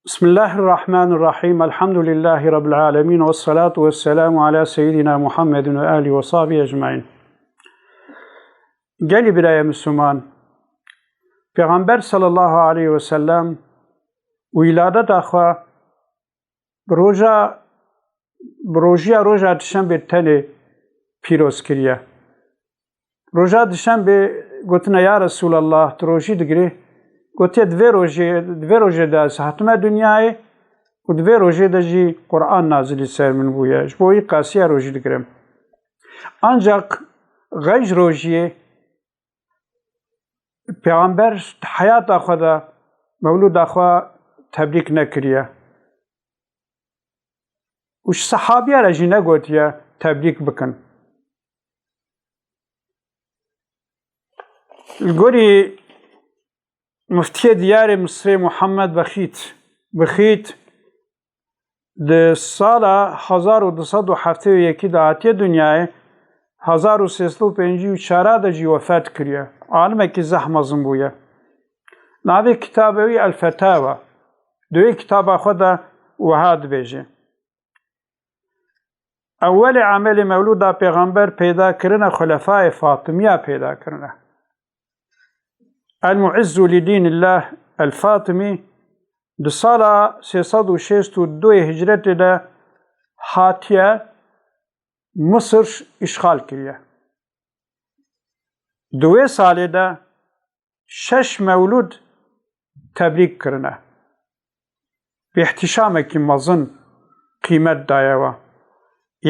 Bismillahirrahmanirrahim. Elhamdülillahi Rabbil alemin. Ve salatu ve selamu ala seyyidina Muhammedin ve alihi ve sahbihi ecmain. Gel bireye Müslüman. Peygamber sallallahu aleyhi ve sellem wiladet axwe roja dişembe tenê pîroz kiriye. Roja dişembe gotine ya Resulallah tu rojî digirî. Gotiye divê rojê de hatime dünyayê û divê rojê de jî Qur'an nazilî ser min bûye. Ji bo wî qasiya rojî digirim. Ancak gej rojiyê Peygamber hayata xwe de mevlûda xwe tebrîk nekiriye. û ji sahabiya re jî negotiye tebrîk bikin. Li gorî Muftiyê diyarê Misrê Muhammed Bixît di sala 1271 de hatiye dünyayê 1354 de jî wefat kiriye. Alimekî zehm mezin bûye. Navê kitabê wî El Fetava. Duhê kitaba xwe de wiha dibêje. Ewelê emelê mewlûda pêxember pêda kirine Xulefayê Fatimiya pêda kirine. El-Muizzu li dînillah el-Fatimi di sala 362 hicretê de hatiye Mısır işgal kiriye. Di wê salê de 6 mewlûd tebrîk kirine. Bi ihtişamekî mezin qîmet daye we.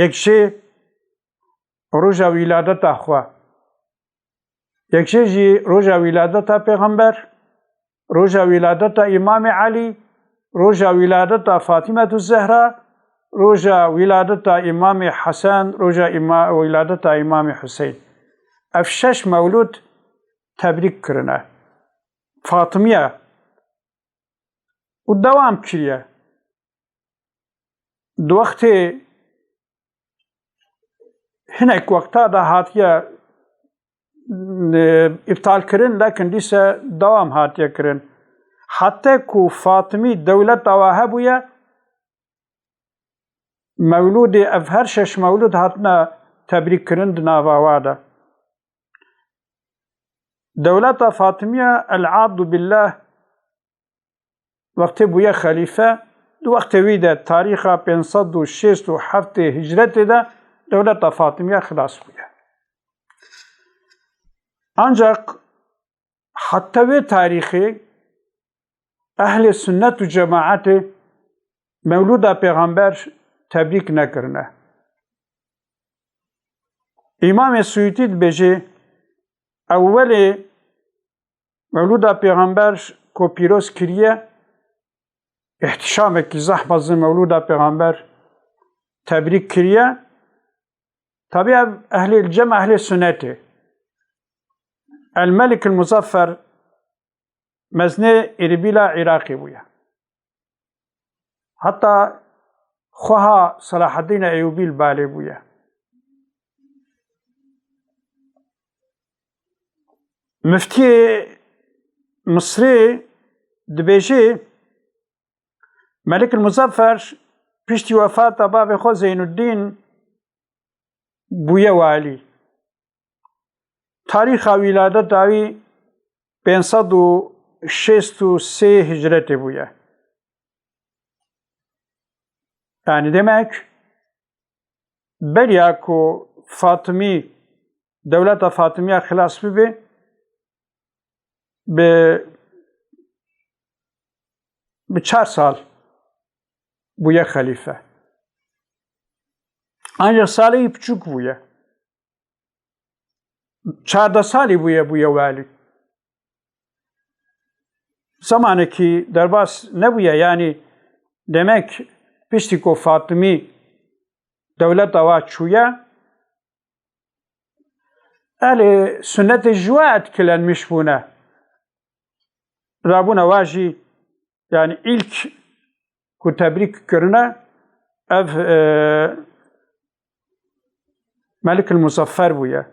Yek jê roja wîladeta xwe. Yek jê jî roja wîladeta pêxember, roja wîladeta İmamê Alî, roja wîladeta Fatimetu Zehra, roja wîladeta İmamê Hesen, roja wîladeta İmamê Hüseyin. Ev 6 mewlûd tebrîk kirine. Fatimiya û dewam kiriye. Di wextê hinek wexta da hatiye iptal kirin lekin dîse dewam hatiye kirin. Hete ku Fatimî dewleta we hebûye mewlûdê ev her 6 mewlûd hatine tebrîk kirin di nava we de. Dewleta Fatimiya el-Abdu billah wextê bûye xelîfe di wextê wî de tarîxa 567 hicretê de dewleta Fatimiya xilas bûye. Ancak hatta ve tarihi ehl-i sünnet û cemaatê mevlûda pêxember tebrîk nekirine. İmam-ê Suyutî dibêje ewwelê mevlûda pêxember ku pîroz kiriye ihtişamekî zehm mezin mevlûda pêxember tebrîk kiriye. Tabii ev ehl-i cem ehl-i sünnetê. El-Melik el-Muzaffer meznê Erbîla Iraqê bûye. Hatta xweha Salaheddîn Eyyûbî li balê bûye. Muftiyê Misrê dibêje Melik el-Muzaffer piştî wefata bavê xwe Zeynuddîn bûye walî. Tarîxa wîladeta wî 563 hicretê bûye. Yani demek beriya ku Fatimî dewleta Fatimiya xilas bibe bi 4 sal bûye xelîfe. Ancak salê piçûk bûye. 14 salî bûye walî. Zamanekî derbas nebûye, yani demek piştî ku Fatimî dewleta we çûye ehl-i sünnetê ji we etkilenmiş bûne. Rabûne we jî yani ilk ku tebrîk kirine ev Melik el-Muzaffer bûye.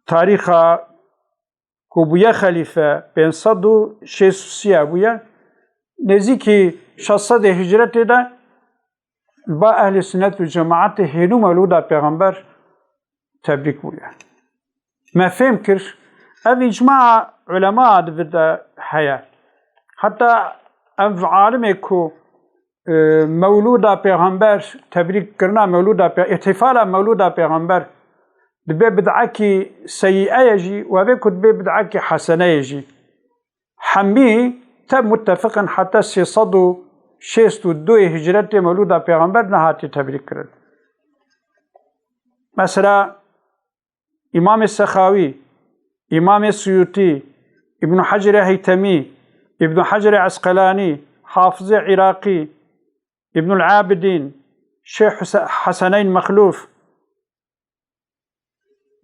Tarîxa ku bûye xelîfe 563 bûye نزیکی 600 هجرت ده با اهل سنت و جماعت هینو مولود پیغمبر تبریک بوده ما فهم کر او اجماع علماء ده حياة حتى او عالم کو مولود پیغمبر تبریک کرنا مولود احتفال مولود پیغمبر دبي بدعكي سيئة يجي وبيكو دبي بدعكي حسنة يجي حمي تم متفقا حتى سيصدو شيستو دوي هجرتي مولودة پیغمبر نهاتي تبريك کرد مثلا امام السخاوي امام السيوطي ابن حجر هيتمي ابن حجر عسقلاني حافظ عراقي ابن العابدين شيخ حسنين مخلوف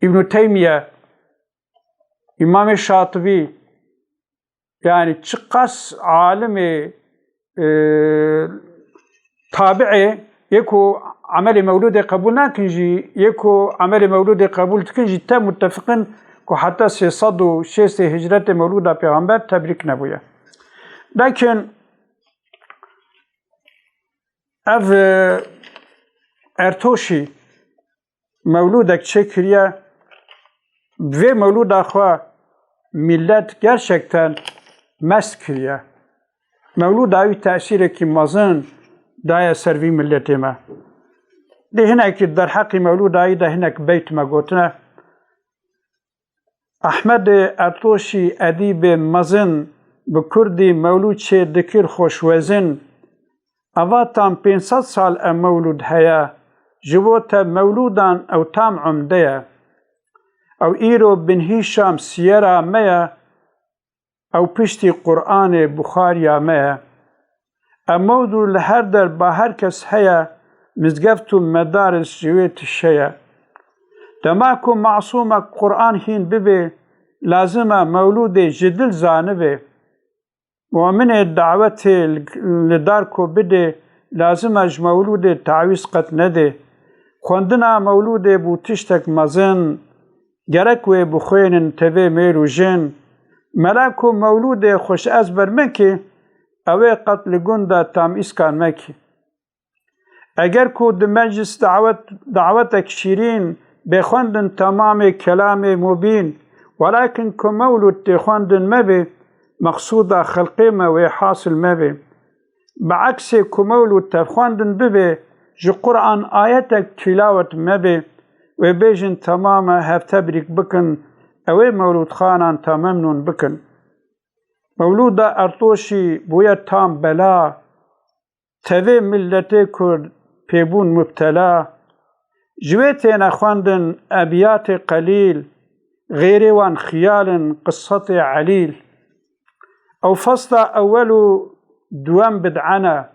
ابن تيمية امام الشاطبي يعني تشقص عالم تابعي يكو عمل مولود قبول ناكنجي يكو عمل مولود قبول تكنجي تم متفقين كو حتى سيصدو شيستي هجرت مولودة پیغمبر تبريك نبويا لكن اف ارتوشي مولودك چكريا ve mevluda xwe millet gerçekten mest kiriye. Mevluda wî tesîrekî mezin daye ser vî milletê me. Dê hinekî derheqî mevludayî de hinek beyt me gotine. Ahmedê Ertoşî edîbê mezin bi Kurdî mewlûd çê dikir xweşwezin. Eva tam 500 sal em mewlûd heye. Ji bo te mewlûdan ew tam umde ye. او ایرو بن هیشام سیرا میا او پشتی قرآن بخاریا میا امودو لهر در با هر کس هیا مزگفتو مدارس جویت شیا دماکو معصومه قرآن هین ببه لازمه مولود جدل زانبه ومن دعوت لدارکو بده لازمه مولود تعویز قط نده خوندنا مولود بو تشتک مزن گرک و بخوینن تبه میرو جن ملاکو مولود خوش از برمکی اوه قتل گنده تام اسکان مکی اگر کو د مجلس دعوتک شیرین بخوندن تمام کلام مبین ولكن کو مولود تخوندن مبه مقصود خلقی ما و حاصل مبه بعکس کو مولود تخوندن ببه جو قرآن آیتک تلاوت مبه و بیجن تمام هف تبریک بکن اوه مولود خانان تا ممنون بکن مولود ارتوشی بویا تام بلا توی ملت کرد پیبون مبتلا جویتین اخواندن ابیات قلیل غیر وان خیال قصت علیل او فصل اولو دوام بدعنا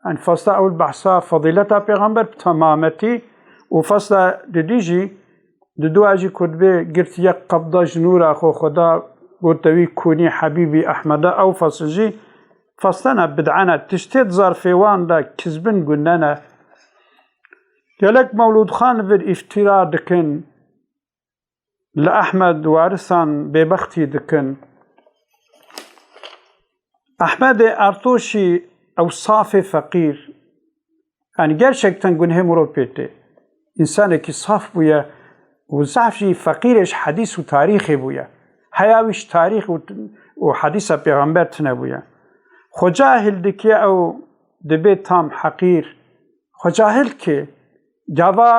ان فصل اول بحثا فضیلتا پیغمبر تمامتی وفصل دديجي ددو اجي كتبه قلت يك قبضة جنورا خو خدا قلتوي كوني حبيبي احمد او فصل جي فصلنا بدعنا تشتيت ظرفيوان دا كذبن قلنا يلك مولود خان في افتراء دكن لأحمد وارثان ببختي دكن احمد ارتوشي اوصاف فقير يعني gerçekten günhem Avrupa'da İnsanı ki saf buya و ضعفی فقیرش حدیث و تاریخی بویا حیاویش تاریخ و حدیث پیغمبر تنه بویا خو جاهل دکی او دبی تام حقیر خو جاهل که جاوا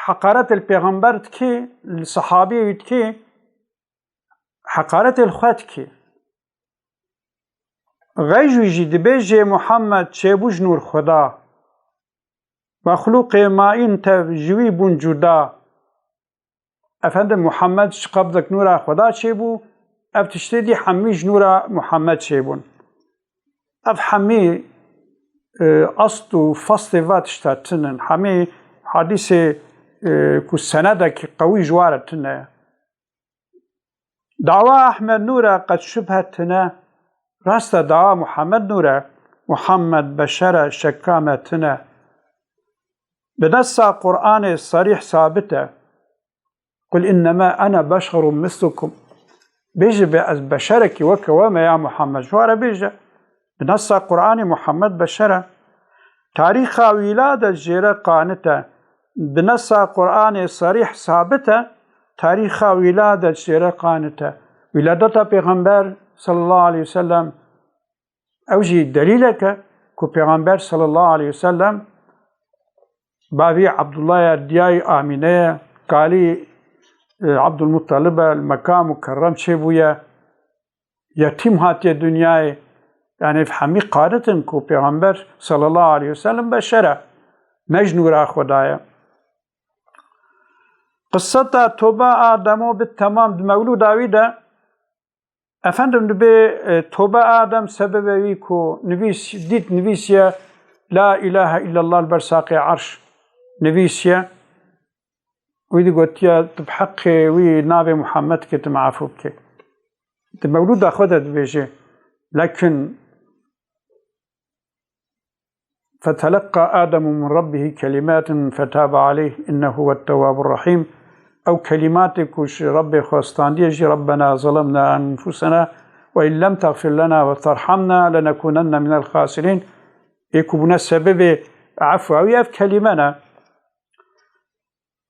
حقارت الپیغمبر که الصحابی که حقارت الخوات که غیجوی دبی جی محمد چه بوج نور خدا مخلوق ما انت جوی بون جدا افندم محمد قبضك نورا خدا چه بو اف تشتدي حميج نورا محمد چه بون اف حمي اصل و فصل وات اشتاتنن حمي حديث كو سندك قوي جوارتنا دعوة احمد نورا قد شبهتنا راست دعوة محمد نورا محمد بشر شكامتنا بنص قرآن صريح ثابته قل إنما أنا بشر مثلكم بيجي بشرك وكوما يا محمد شو بيجي بنص قرآن محمد بشرة تاريخ ولادة جيرة قانته بنص قرآن صريح ثابته تاريخ ولادة جيرة قانته ولادة پیغمبر صلى الله عليه وسلم اوجي دليلك كو پیغمبر صلى الله عليه وسلم بابي عبد الله دياي آمينة قالي عبد المطلب المكان مكرم شبويا يتيم هاتي الدنيا يعني في حمي قادة كو پیغمبر صلى الله عليه وسلم بشرة مجنورا خدايا قصة توبة آدمو بالتمام مولود داويدا أفندم دبي توبة آدم سبب ويكو نبيس ديت نبيسيا لا إله إلا الله البرساقي عرش نبيسيا ويدي قلت يا تبحق وي نابي محمد كت معفوك مولود أخذت بيجي لكن فتلقى آدم من ربه كلمات فتاب عليه إنه هو التواب الرحيم أو كلماتك ربي خواستان ديجي ربنا ظلمنا أنفسنا وإن لم تغفر لنا وترحمنا لنكونن من الخاسرين يكون السبب عفو أو يف كلمنا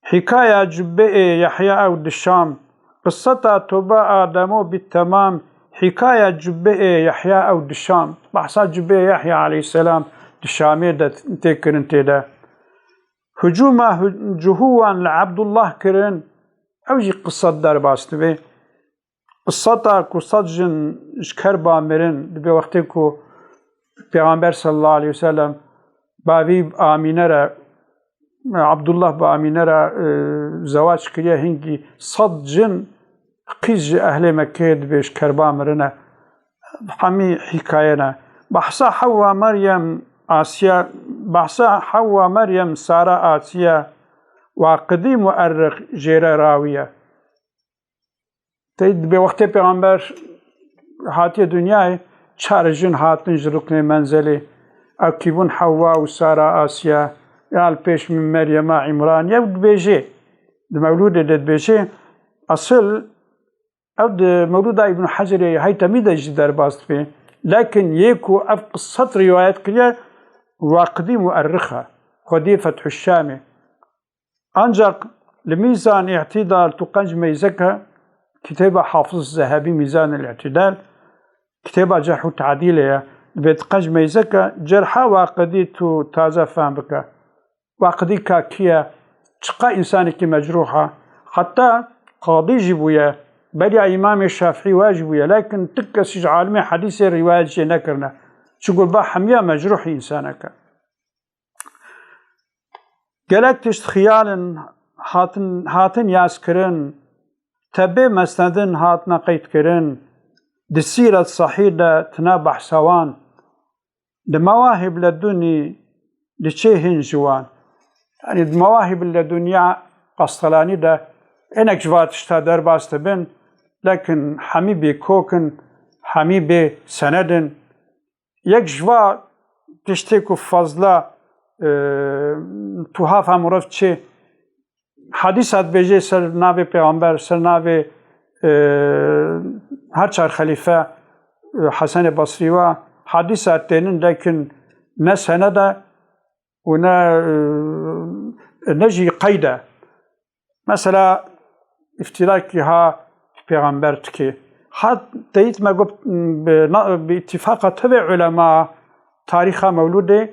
حكاية جبئ يحيى أو الشام قصة توبة آدمو بالتمام حكاية جبئ يحيى أو الشام بحث جبئ يحيى عليه السلام الشامي ده تكرن تدا هجومه جهوان لعبد الله كرن اوجي قصة دار باستبه قصة جن اشكر بامرن بي وقتكو پیغمبر صلى الله عليه وسلم بابي آمينة را عبد الله بآمينة را زواج كريا هنگي صد جن قيز أهل مكة بيش كربامرنا حمي حكاينا بحثا حوا مريم آسيا بحثا حوا مريم سارة آسيا وقدي مؤرخ جيرة راوية تيد بوقت پیغمبر هاتي دنياي چار جن هاتن جرقن منزلي اكيبون حوا وسارة آسيا يال پیش من مريم عمران يود بيجي المولود دد بيجي أصل او مولود ابن حجر هاي تميد جدار باست فيه لكن يكو اف قصة روايات كلها وقدي مؤرخة خدي فتح الشامي أنجق لميزان اعتدال تقنج ميزكها كتابة حافظ الذهبي ميزان الاعتدال كتابة جرح تعديلية بتقنج ميزكها جرحة وقدي تو تازة فهم بك وقدي كاكية تشقى إنسانك مجروحة حتى قاضي جبويا بلي إمام الشافعي واجبويا لكن تكسج عالمي حديث الرواية جي نكرنا شقول با حمية مجروح إنسانك قالك تشت خيال هاتن ياسكرن تبي مسندن هاتنا قيت كرن دسيرة صحيدة تنابح سوان المواهب للدنيا لشيهن جوان يعني المواهب للدنيا قسطلاني ده انك جوات اشتادر باستبن لكن حمي بي كوكن حمي بي سندن يك جوا تشتكو فضلا توها فهم چه حدیثات بجه سر ناو پیغمبر سر ناو هر چار خلیفه حسن بصری و حدیثات دینن لیکن نه سنده و نه نجی قیده مثلا افتراکی ها پیغمبر تکی حد دیت ما گفت باتفاق تبع علماء تاریخ مولوده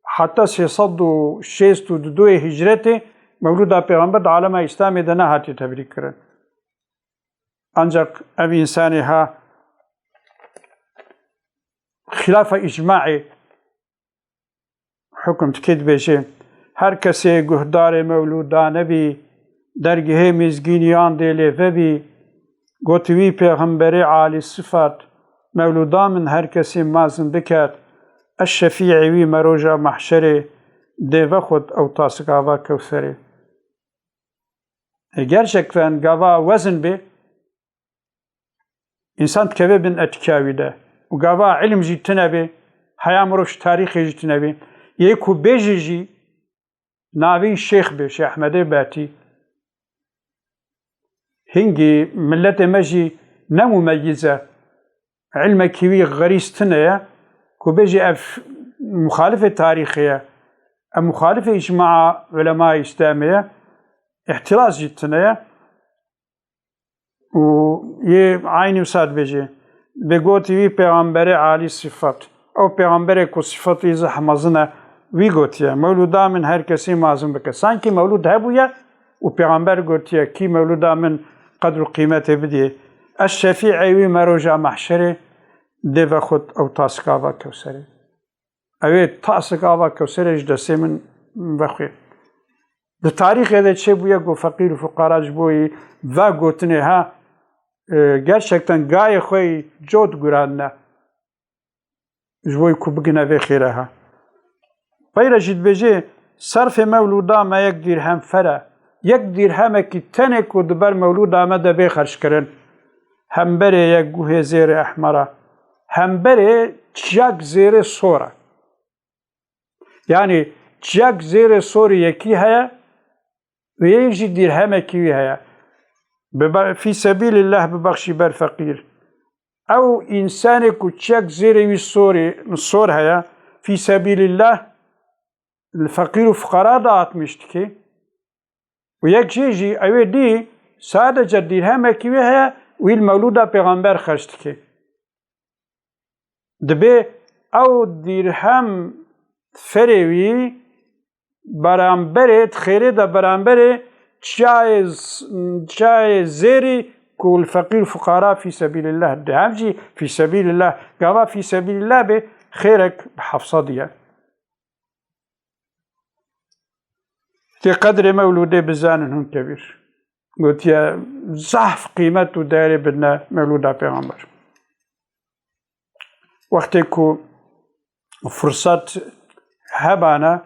حتى 362 هجرته مولود پیغمبر عالم اسلام ده نه هاتی تبریک کرد انجق اب انسانی ها خلاف اجماعی حکم تکید بشه هر کسی گهدار مولودان بی درگه مزگینیان دیلی و بی گوتوی پیغمبر عالی صفات مولودان من هر کسی مازن بکرد الشفيع وي مروجا محشري ديفا خود او تاسك آوا كوثري gerçekten gava وزن بي انسان تكوي بن اتكاوي ده وغava علم جيتنا بي حياة مروش تاريخ جيتنا بي يكو بيجي ناوي الشيخ بي شيخ احمد باتي هنجي ملت مجي نمميزة علم كوي غريستنا كوبيجي أف مخالفة تاريخية أم مخالفة إجماع علماء إسلامية احتراز جتنية وعيني وساد بيجي بيقوتي وي پیغمبر عالي صفات أو پیغمبر كو صفات إذا حمزنا ويقوتي مولودا من هر كسي معظم بك سانكي مولود هبويا وبيغمبر قوتي كي مولودا من قدر قيمته بدي الشفيع وي مروجا محشره ديفا خد أو تاسكاوا كوسري أوي تاسكاوا كوسري جدسي من بخير ده تاريخ هذا الشيء بويا جو فقير وفقراء جبوي ذا قوتني ها gerçekten gaye خوي جود قرانا جبوي كوبقنا في خيرها غير جد بيجي صرف مولودا ما يقدر هم فرا يقدر هم كي تنك ودبر مولودا ما ده بيخرج كرن هم بري يقوه زير أحمره هم بري جاك زير صورة يعني جاك زير صورة يكي هيا ويجي درهم كي هيا في سبيل الله ببخشي بر فقير أو إنسان كتشاك زير الصور هيا في سبيل الله الفقير وفقراء ضاعت مشتكي ويك جيجي أوي دي سادة درهم كي هيا والمولودة پیغمبر خرجتكي دبي أو درهم فريوي برامبره خيره دا برامبره جاي زيري كل فقير فقراء في سبيل الله دهمجي في سبيل الله قوا في سبيل الله به خيرك بحفصة ديا في قدر مولوده بزانهم كبير قلت يا زحف قيمته داري بدنا مولوده پیغمبر وقتی کو فرصت هبانا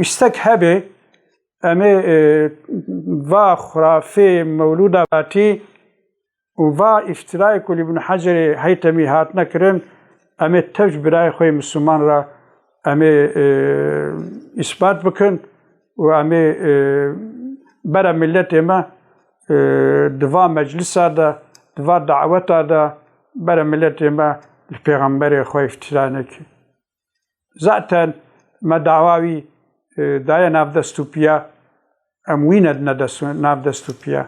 استك هبه اما و خرافه مولوده باتي و افتراء كل ابن حجر هيتمي هات نكرن اما تج براي خوي مسلمان را اما اثبات بكن و اما برا ملت ما دوا مجلس هذا دوا دعوت هذا برا ملت ما البيغمبر خوي افتراء نكي ذاتا ما دعواوي دايا نافدستو بيا أمويند نافدستو بيا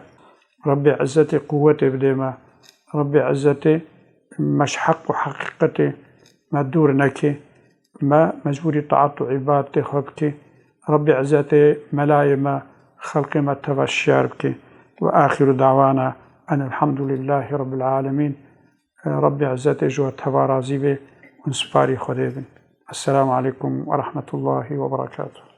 ربي عزتي قوتي بديما ربي عزتي مش حق وحقيقتي ما دور نكي ما مجبوري طاعت عبادتي خبكي ربي عزتي ملايمة خلقي ما تغشيار بكي وآخر دعوانا أن الحمد لله رب العالمين ربي عزتي جوة تبارازي بي ونسباري خديبين السلام عليكم ورحمة الله وبركاته